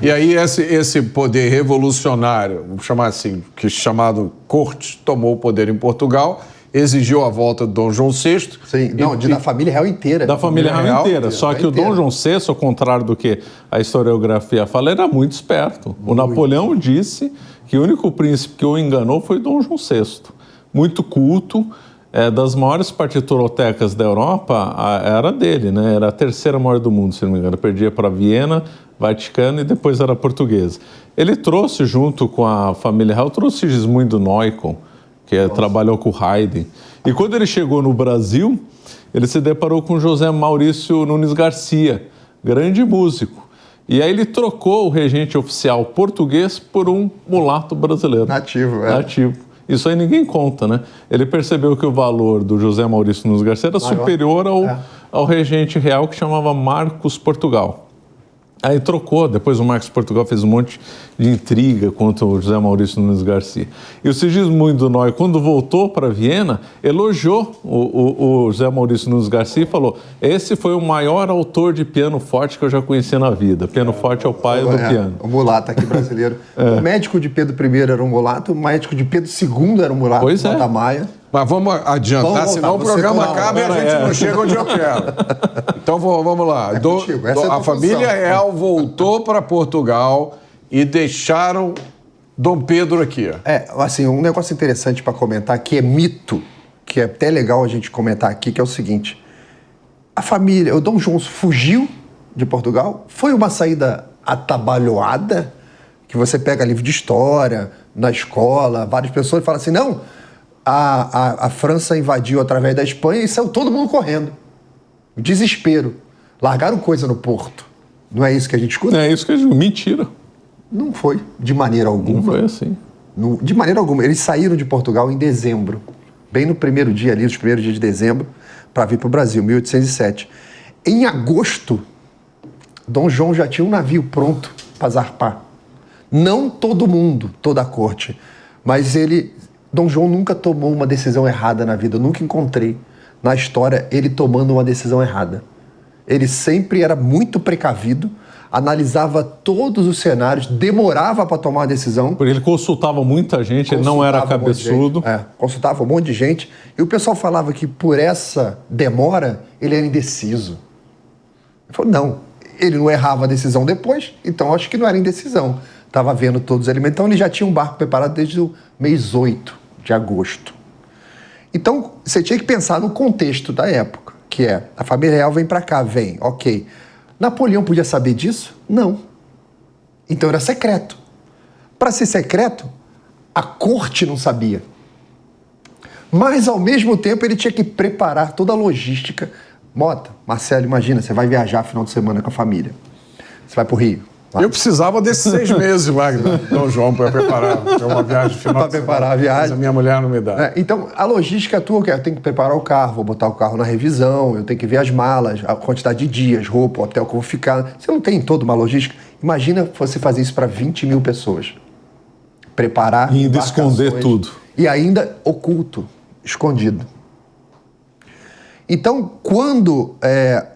E aí esse poder revolucionário, vamos chamar assim, que chamado corte, tomou o poder em Portugal, exigiu a volta de Dom João VI. Sim, da família real inteira. Da família real inteira. Só que o Dom João VI, ao contrário do que a historiografia fala, era muito esperto. O Napoleão disse que o único príncipe que o enganou foi Dom João VI. Muito culto, das maiores partiturotecas da Europa, era dele, né? Era a terceira maior do mundo, se não me engano. Perdia para Viena, Vaticano e depois era portuguesa. Ele trouxe, junto com a família real, trouxe Sigismundo Neukomm, que trabalhou com Haydn. E quando ele chegou no Brasil, ele se deparou com José Maurício Nunes Garcia, grande músico. E aí ele trocou o regente oficial português por um mulato brasileiro. Nativo, Nativo. Isso aí ninguém conta, né? Ele percebeu que o valor do José Maurício Nunes Garcia era superior ao regente real, que chamava Marcos Portugal. Aí trocou, depois o Marcos Portugal fez um monte de intriga contra o José Maurício Nunes Garcia. E o Sigismundo Neukomm, quando voltou para Viena, elogiou o José Maurício Nunes Garcia e falou: esse foi o maior autor de piano forte que eu já conheci na vida. Piano forte é o pai do piano. O mulato aqui brasileiro. O médico de Pedro I era um mulato, o médico de Pedro II era um mulato, pois da Maia. Mas vamos adiantar, senão o programa acaba e a gente não chega onde eu quero. Então vamos lá. A família real voltou para Portugal e deixaram Dom Pedro aqui. Assim, um negócio interessante para comentar, que é mito, que é até legal a gente comentar aqui, que é o seguinte: a família, o Dom João fugiu de Portugal, foi uma saída atabalhoada, que você pega livro de história, na escola, várias pessoas falam assim, não, a França invadiu através da Espanha e saiu todo mundo correndo. Desespero. Largaram coisa no porto. Não é isso que a gente escuta? É isso que a gente... Mentira. Não foi, de maneira alguma. Não foi assim. De maneira alguma. Eles saíram de Portugal em dezembro. Bem no primeiro dia ali, os primeiros dias de dezembro, para vir para o Brasil, 1807. Em agosto, Dom João já tinha um navio pronto para zarpar. Não todo mundo, toda a corte, mas Dom João nunca tomou uma decisão errada na vida. Eu nunca encontrei na história ele tomando uma decisão errada. Ele sempre era muito precavido, analisava todos os cenários, demorava para tomar uma decisão. Porque ele consultava muita gente, ele não era cabeçudo. Consultava um monte de gente. E o pessoal falava que por essa demora, ele era indeciso. Ele falou, não, ele não errava a decisão depois, então acho que não era indecisão. Estava vendo todos os elementos. Então ele já tinha um barco preparado desde o mês 8 de agosto. Então você tinha que pensar no contexto da época, que é, a família real vem para cá, ok. Napoleão podia saber disso? Não. Então era secreto. Para ser secreto, a corte não sabia. Mas ao mesmo tempo ele tinha que preparar toda a logística. Mota, Marcelo, imagina, você vai viajar final de semana com a família. Você vai para o Rio. Eu precisava desses 6 meses lá, Dom João, para preparar uma viagem final. Para preparar a viagem. Mas a minha mulher não me dá. Então, a logística tua, eu tenho que preparar o carro, vou botar o carro na revisão, eu tenho que ver as malas, a quantidade de dias, roupa, hotel que eu vou ficar. Você não tem toda uma logística? Imagina você fazer isso para 20 mil pessoas. Preparar. E ainda esconder tudo. E ainda oculto, escondido. Então, quando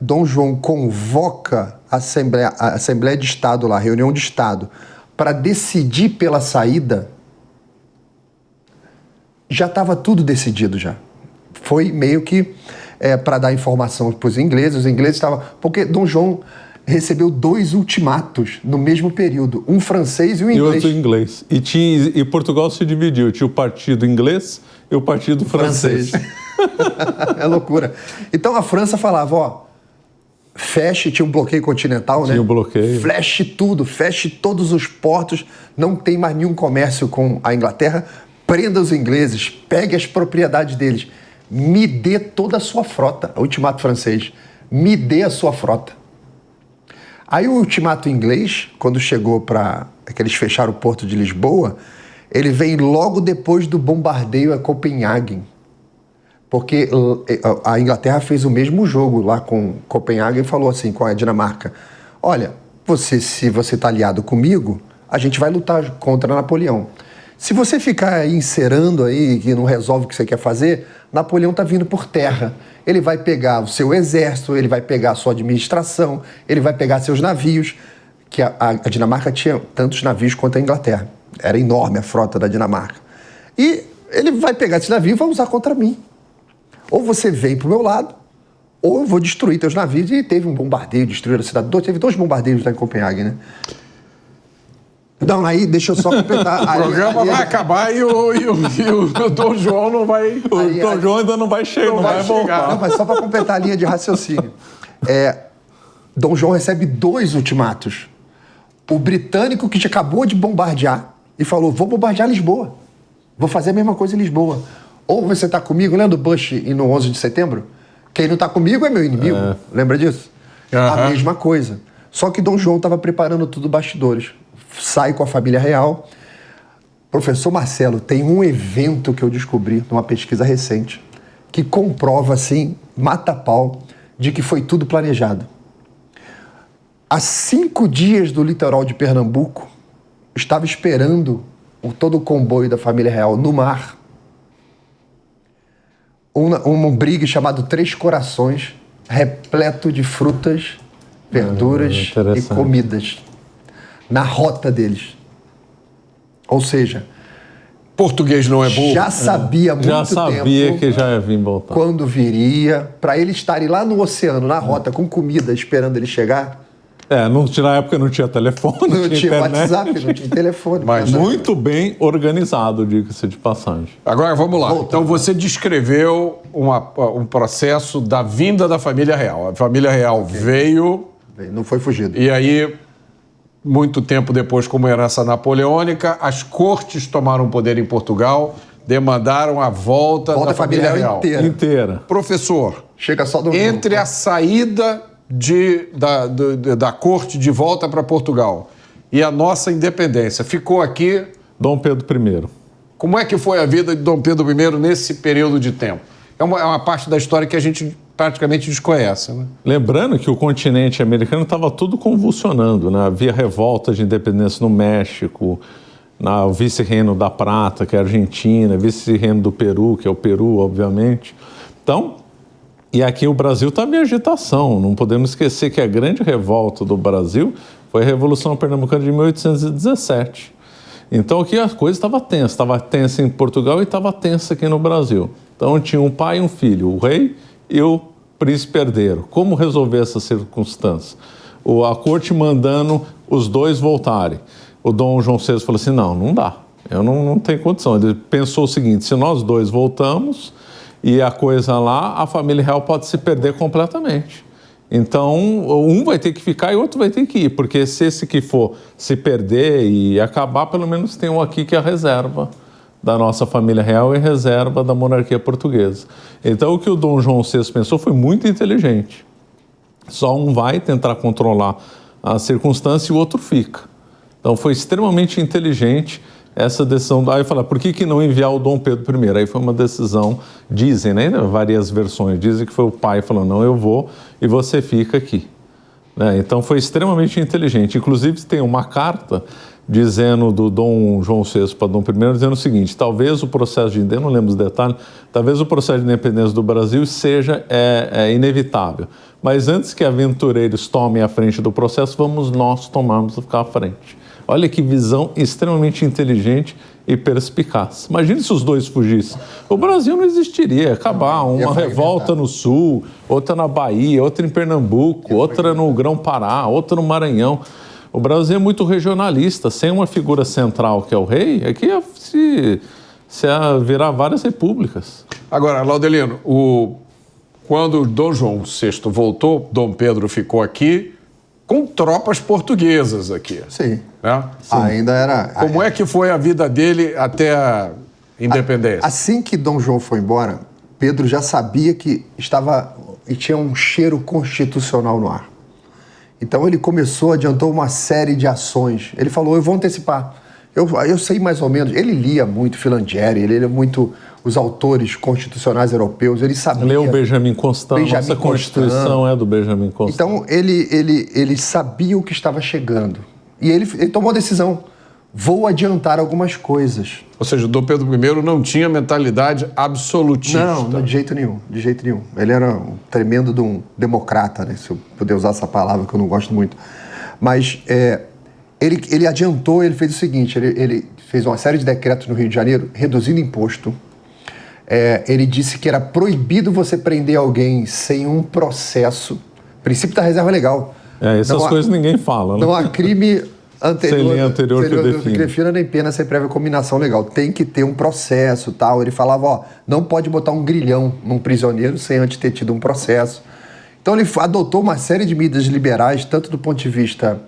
Dom João convoca a Assembleia de Estado lá, a reunião de Estado, para decidir pela saída, já estava tudo decidido já. Foi meio que para dar informação para os ingleses estavam... Porque Dom João recebeu 2 ultimatos no mesmo período, um francês e um inglês. E outro inglês. E Portugal se dividiu, tinha o partido inglês e o partido francês. É loucura. Então a França falava, feche, tinha um bloqueio continental, né? Tinha um bloqueio. Feche todos os portos, não tem mais nenhum comércio com a Inglaterra, prenda os ingleses, pegue as propriedades deles, me dê toda a sua frota, o ultimato francês, me dê a sua frota. Aí o ultimato inglês, quando chegou que eles fecharam o porto de Lisboa, ele vem logo depois do bombardeio a Copenhague. Porque a Inglaterra fez o mesmo jogo lá com Copenhague e falou assim com a Dinamarca, olha, se você está aliado comigo, a gente vai lutar contra Napoleão. Se você ficar encerando aí que não resolve o que você quer fazer, Napoleão está vindo por terra. Ele vai pegar o seu exército, ele vai pegar a sua administração, ele vai pegar seus navios. que a Dinamarca tinha tantos navios quanto a Inglaterra. Era enorme a frota da Dinamarca. E ele vai pegar esse navio e vai usar contra mim. Ou você vem pro meu lado, ou eu vou destruir teus navios. E teve um bombardeio, destruíram a cidade. Teve 2 bombardeios lá em Copenhague, né? Não, aí deixa eu só completar. O programa vai acabar e o Dom João não vai... O Dom João ainda não vai chegar, não vai voltar. Não, mas só para completar a linha de raciocínio. Dom João recebe 2 ultimatos. O britânico que acabou de bombardear e falou, vou bombardear Lisboa. Vou fazer a mesma coisa em Lisboa. Ou você está comigo, lembra do Bush no 11 de setembro? Quem não está comigo é meu inimigo. Lembra disso? A mesma coisa. Só que Dom João estava preparando tudo bastidores. Sai com a família real. Professor Marcelo, tem um evento que eu descobri numa pesquisa recente que comprova, assim, mata-pau, de que foi tudo planejado. Há 5 dias do litoral de Pernambuco, estava esperando todo o comboio da família real no mar um brigue chamado Três Corações, repleto de frutas, verduras e comidas na rota deles. Ou seja, português não é burro. Já sabia há muito tempo. Já sabia que já ia vir voltar. Quando viria, para eles estarem lá no oceano, na rota, com comida, esperando ele chegar. Na época não tinha telefone, não tinha internet. WhatsApp, não tinha telefone. Mas muito bem organizado, diga-se de passagem. Agora, vamos lá. Então, você descreveu um processo da vinda da família real. A família real veio... Não foi fugido. E aí, muito tempo depois, como herança napoleônica, as cortes tomaram poder em Portugal, demandaram a volta da família real. Inteira. Professor, chega só do entre a saída da corte de volta para Portugal e a nossa independência, ficou aqui... Dom Pedro I. Como é que foi a vida de Dom Pedro I nesse período de tempo? É uma parte da história que a gente praticamente desconhece, né? Lembrando que o continente americano estava tudo convulsionando, né? Havia revolta de independência no México, no vice-reino da Prata, que é a Argentina, vice-reino do Peru, que é o Peru, obviamente. Então, e aqui o Brasil estava em agitação. Não podemos esquecer que a grande revolta do Brasil foi a Revolução Pernambucana de 1817. Então aqui a coisa estava tensa em Portugal e estava tensa aqui no Brasil. Então tinha um pai e um filho, o rei e o príncipe herdeiro. Como resolver essa circunstância? A corte mandando os 2 voltarem. O Dom João VI falou assim, não dá, eu não tenho condição. Ele pensou o seguinte, se nós 2 voltamos e a coisa lá, a família real pode se perder completamente. Então, um vai ter que ficar e o outro vai ter que ir, porque se esse que for se perder e acabar, pelo menos tem um aqui que é a reserva da nossa família real e reserva da monarquia portuguesa. Então, o que o Dom João VI pensou foi muito inteligente. Só um vai tentar controlar a circunstância e o outro fica. Então, foi extremamente inteligente essa decisão. Aí fala, por que não enviar o Dom Pedro I? Aí foi uma decisão, dizem, né? Várias versões, dizem que foi o pai falando, não, eu vou e você fica aqui. Né? Então foi extremamente inteligente. Inclusive tem uma carta dizendo do Dom João VI para Dom I, dizendo o seguinte, talvez o processo de independência, não lembro os detalhes, talvez o processo de independência do Brasil seja inevitável. Mas antes que aventureiros tomem a frente do processo, vamos nós tomarmos a ficar à frente. Olha que visão extremamente inteligente e perspicaz. Imagine se os 2 fugissem. O Brasil não existiria, ia acabar. Uma revolta no sul, outra na Bahia, outra em Pernambuco, outra no Grão-Pará, outra no Maranhão. O Brasil é muito regionalista, sem uma figura central que é o rei, é que ia virar várias repúblicas. Agora, Laudelino, quando Dom João VI voltou, Dom Pedro ficou aqui com tropas portuguesas aqui. Sim. Né? Sim. Ainda era... Como é que foi a vida dele até a independência? Assim que Dom João foi embora, Pedro já sabia que tinha um cheiro constitucional no ar. Então ele adiantou uma série de ações. Ele falou, eu vou antecipar. Eu sei mais ou menos, ele lia muito Filangieri, ele lia muito os autores constitucionais europeus, ele sabia... Leu Benjamin Constant, nossa Constituição é do Benjamin Constant. Então ele sabia o que estava chegando. E ele tomou a decisão, vou adiantar algumas coisas. Ou seja, Dom Pedro I não tinha mentalidade absolutista. Não, de jeito nenhum. Ele era um tremendo de um democrata, né, se eu puder usar essa palavra que eu não gosto muito. Mas ele adiantou, ele fez o seguinte, ele fez uma série de decretos no Rio de Janeiro, reduzindo imposto. Ele disse que era proibido você prender alguém sem um processo. Princípio da reserva legal. Essas coisas ninguém fala, né? Não há crime anterior que defina nem pena sem prévia combinação legal. Tem que ter um processo, tal. Ele falava, não pode botar um grilhão num prisioneiro sem antes ter tido um processo. Então ele adotou uma série de medidas liberais, tanto do ponto de vista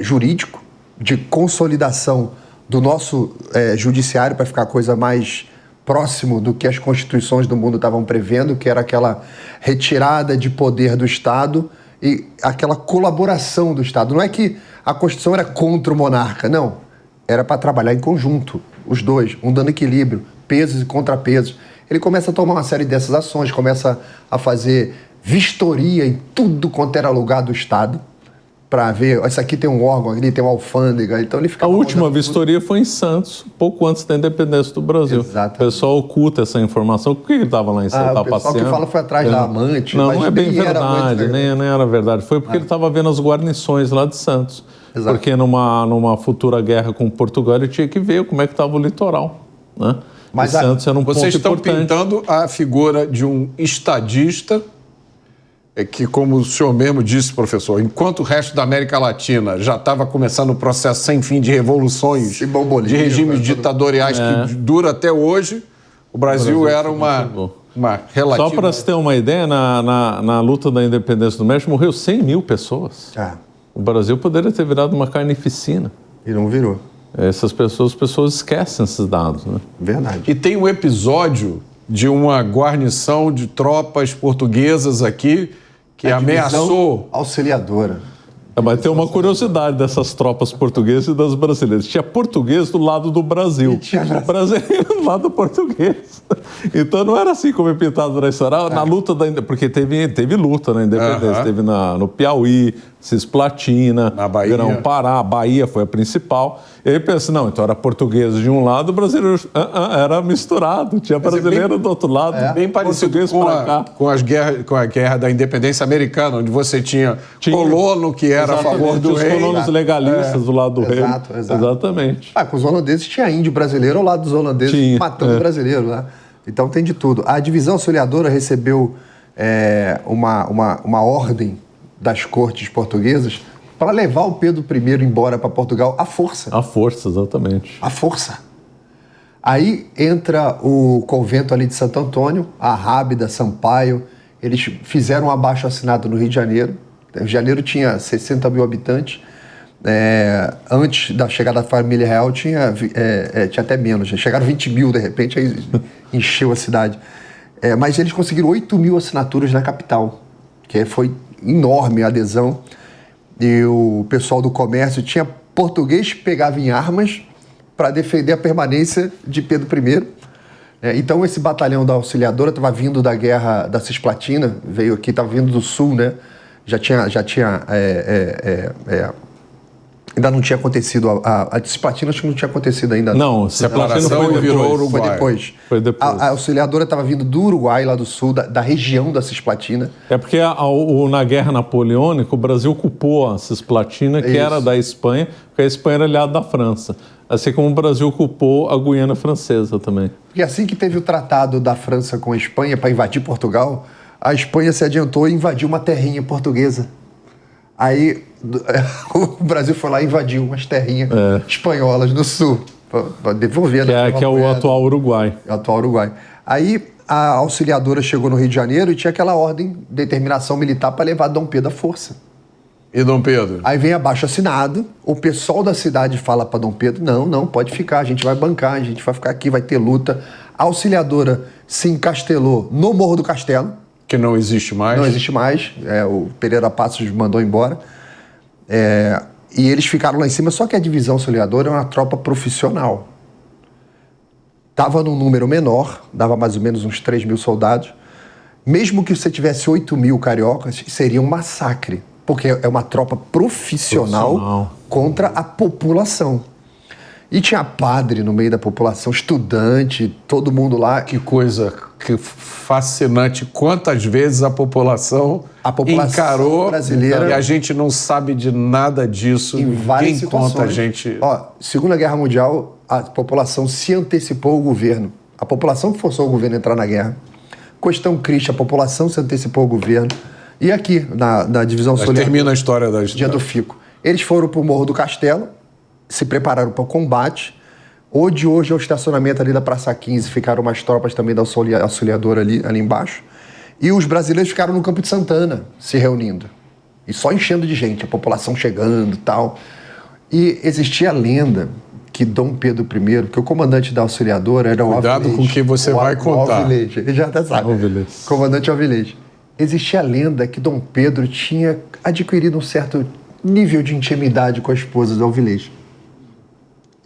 jurídico, de consolidação do nosso judiciário para ficar a coisa mais próximo do que as constituições do mundo estavam prevendo, que era aquela retirada de poder do Estado e aquela colaboração do Estado. Não é que a Constituição era contra o monarca, não. Era para trabalhar em conjunto, os dois, dando equilíbrio, pesos e contrapesos. Ele começa a tomar uma série dessas ações, começa a fazer vistoria em tudo quanto era lugar do Estado, para ver, isso aqui tem um órgão, ali tem uma alfândega, então ele fica... A última vistoria foi em Santos, pouco antes da independência do Brasil. Exatamente. O pessoal oculta essa informação. Por que ele estava lá em Santos? O pessoal que fala foi atrás da amante. Não é bem verdade, nem era verdade. Foi porque ele estava vendo as guarnições lá de Santos. Exato. Porque numa futura guerra com Portugal, ele tinha que ver como é que estava o litoral, né? Mas Santos era um ponto vocês estão importante. pintando a figura de um estadista que, como o senhor mesmo disse, professor, enquanto o resto da América Latina já estava começando o processo sem fim de revoluções, de regimes ditatoriais que dura até hoje, o Brasil era uma relativa... Só para se ter uma ideia, na luta da independência do México, morreu 100 mil pessoas. O Brasil poderia ter virado uma carnificina. E não virou. As pessoas esquecem esses dados, né? Verdade. E tem um episódio de uma guarnição de tropas portuguesas aqui que ameaçou... Auxiliadora. Mas tem uma curiosidade dessas tropas portuguesas e das brasileiras. Tinha português do lado do Brasil. E tinha brasileiro do lado português. Então não era assim como é pintado na história. Na luta da porque teve luta na independência. Teve no Piauí, Cisplatina, na Bahia. Grão-Pará, Bahia foi a principal. E aí pensa, não, então era português de um lado, brasileiro era misturado. Tinha brasileiro do outro lado, bem parecido com a guerra da independência americana, onde você tinha colono que era a favor do rei. Os colonos legalistas do lado do rei. Exatamente. Com os holandeses tinha índio brasileiro ao lado dos holandeses matando brasileiro lá. Então tem de tudo. A divisão auxiliadora recebeu uma ordem das cortes portuguesas para levar o Pedro I embora para Portugal à força. À força, exatamente. À força. Aí entra o convento ali de Santo Antônio, a Rábida, Sampaio, eles fizeram um abaixo-assinado no Rio de Janeiro. O Rio de Janeiro tinha 60 mil habitantes. Antes da chegada da família real tinha até menos. Chegaram 20 mil, de repente, aí encheu a cidade. Mas eles conseguiram 8 mil assinaturas na capital, que foi enorme a adesão. E o pessoal do comércio tinha português que pegava em armas para defender a permanência de Pedro I. Então esse batalhão da Auxiliadora estava vindo da guerra da Cisplatina, veio aqui, estava vindo do sul, né? Já tinha ainda não tinha acontecido, a Cisplatina acho que não tinha acontecido ainda. Não, a separação virou Uruguai. Foi depois. A Auxiliadora estava vindo do Uruguai, lá do sul, da região da Cisplatina. Porque na Guerra Napoleônica, o Brasil ocupou a Cisplatina, que era da Espanha, porque a Espanha era aliada da França. Assim como o Brasil ocupou a Guiana Francesa também. E assim que teve o tratado da França com a Espanha para invadir Portugal, a Espanha se adiantou e invadiu uma terrinha portuguesa. Aí o Brasil foi lá e invadiu umas terrinhas espanholas no sul, para devolver. Que é o atual Uruguai. É o atual Uruguai. Aí a Auxiliadora chegou no Rio de Janeiro e tinha aquela ordem de determinação militar para levar Dom Pedro à força. E Dom Pedro? Aí vem abaixo assinado, o pessoal da cidade fala para Dom Pedro, não, pode ficar, a gente vai bancar, a gente vai ficar aqui, vai ter luta. A Auxiliadora se encastelou no Morro do Castelo. Que não existe mais. Não existe mais, o Pereira Passos mandou embora. E eles ficaram lá em cima, só que a divisão Auxiliadora é uma tropa profissional. Estava num número menor, dava mais ou menos uns 3 mil soldados. Mesmo que você tivesse 8 mil cariocas, seria um massacre. Porque é uma tropa profissional contra a população. E tinha padre no meio da população, estudante, todo mundo lá. Que coisa fascinante quantas vezes a população encarou brasileira e a gente não sabe de nada disso. Em várias situações. Conta a gente. Segunda Guerra Mundial, a população se antecipou ao governo. A população forçou o governo a entrar na guerra. Questão Christi, a população se antecipou ao governo. E aqui, na divisão sul. Termina a história da Dia do Fico. Eles foram para o Morro do Castelo, se prepararam para o combate. Hoje é o estacionamento ali da Praça 15, ficaram umas tropas também da Auxiliadora ali embaixo. E os brasileiros ficaram no Campo de Santana, se reunindo. E só enchendo de gente, a população chegando e tal. E existia a lenda que Dom Pedro I, que o comandante da Auxiliadora era o Cuidado com o que você vai contar. Alvilege, ele já até sabe. Comandante Alvilege. Existia a lenda que Dom Pedro tinha adquirido um certo nível de intimidade com a esposa do Alvilege.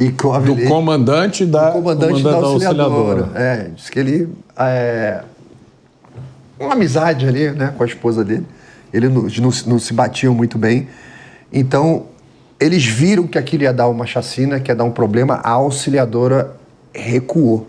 E com a do comandante da Auxiliadora. Diz que ele... uma amizade ali, né, com a esposa dele. Eles não se batiam muito bem. Então, eles viram que aquilo ia dar uma chacina, que ia dar um problema. A Auxiliadora recuou.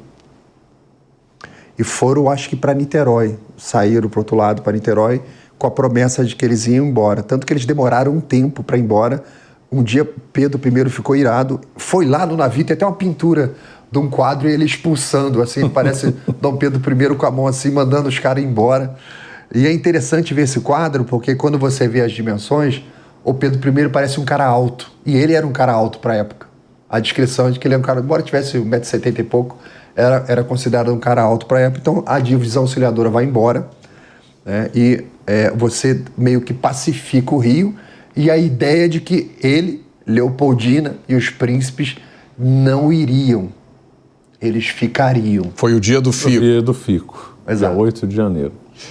E foram, acho que, para Niterói. Saíram para o outro lado, para Niterói, com a promessa de que eles iam embora. Tanto que eles demoraram um tempo para ir embora. Um dia, Pedro I ficou irado, foi lá no navio, tem até uma pintura de um quadro e ele expulsando, assim, parece Dom Pedro I com a mão assim, mandando os caras embora. E é interessante ver esse quadro, porque quando você vê as dimensões, o Pedro I parece um cara alto, e ele era um cara alto para a época. A descrição de que ele é um cara, embora tivesse 1,70 m e pouco, era considerado um cara alto para a época. Então, a divisão auxiliadora vai embora, né, e você meio que pacifica o Rio, e a ideia de que ele, Leopoldina e os príncipes não iriam. Eles ficariam. Foi o dia do Fico. O dia do Fico, dia 8 de janeiro.